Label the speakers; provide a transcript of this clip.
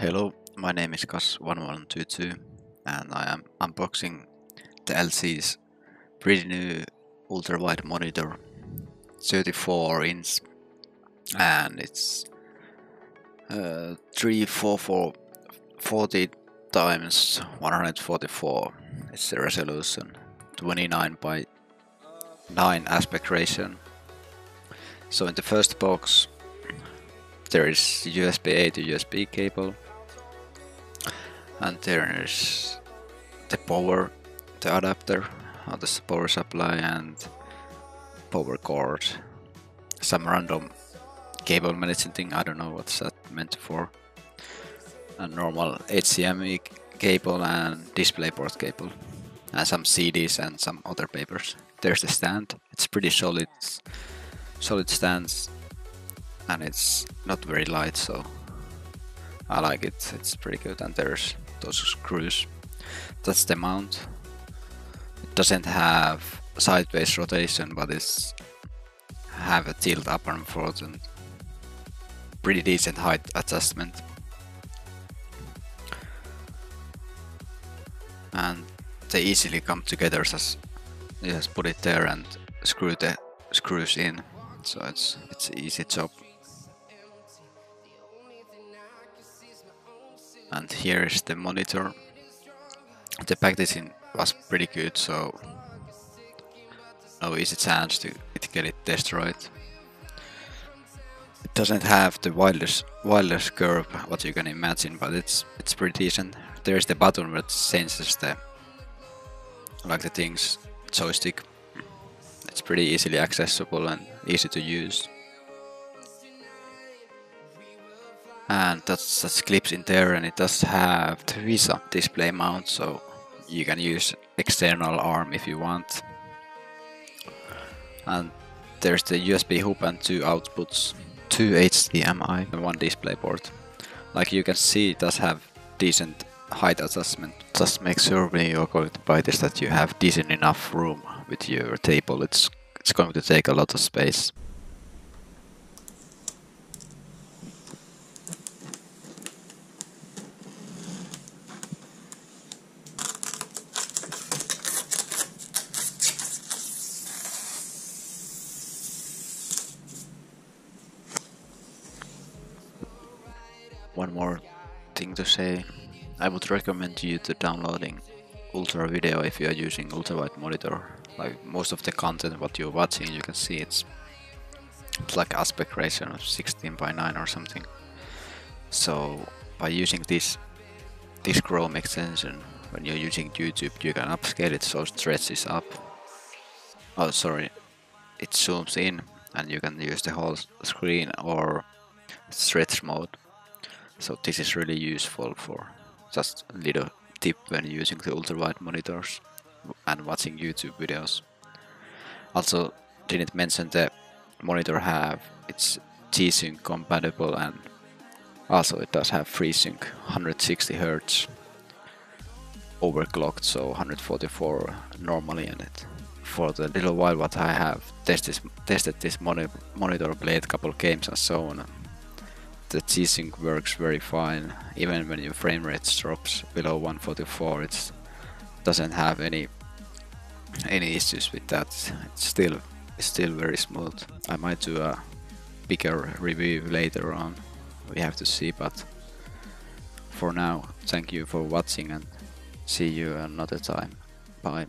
Speaker 1: Hello, my name is Kas1122 and I am unboxing the LG's pretty new ultra-wide monitor, 34" and it's 340 times 144. It's the resolution, 29 by 9 aspect ratio. So in the first box there is USB-A to USB cable, and there is the power, the adapter, or the power supply and power cord. Some random cable managing thing, I don't know what's that meant for. A normal HDMI cable and DisplayPort cable, and some CDs and some other papers. There's the stand. It's pretty solid stands, and it's not very light, so I like it. It's pretty good. And there's those screws. That's the mount. It doesn't have sideways rotation, but it's have a tilt up and forth and pretty decent height adjustment. And they easily come together, as you just put it there and screw the screws in, so it's an easy job. And here is the monitor. The packaging was pretty good, so no easy chance to get it destroyed. It doesn't have the wildest curve what you can imagine, but it's pretty decent. There's the button that changes the things joystick. It's pretty easily accessible and easy to use. And that's clips in there, and it does have the VISA display mount, so you can use external arm if you want. And there's the USB hub and 2 outputs, 2 HDMI and 1 DisplayPort. Like you can see, it does have decent height adjustment. Just make sure when you're going to buy this that you have decent enough room with your table. It's going to take a lot of space. One more thing to say, I would recommend you to downloading ULTRAWIDE if you are using ultra-wide monitor. Like most of the content what you're watching, you can see it's like aspect ratio of 16 by 9 or something. So by using this Chrome extension, when you're using YouTube, you can upscale it so it stretches up. Oh sorry, it zooms in, and you can use the whole screen or stretch mode. So this is really useful for just a little tip when using the ultra-wide monitors and watching YouTube videos. Also, didn't mention the monitor it's G-Sync compatible, and also it does have FreeSync 160 Hz overclocked, so 144 normally, and it for the little while what I have tested this monitor, played a couple games and so on. The G-Sync works very fine, even when your frame rate drops below 144. It doesn't have any issues with that. It's still very smooth. I might do a bigger review later on. We have to see, but for now, thank you for watching and see you another time. Bye.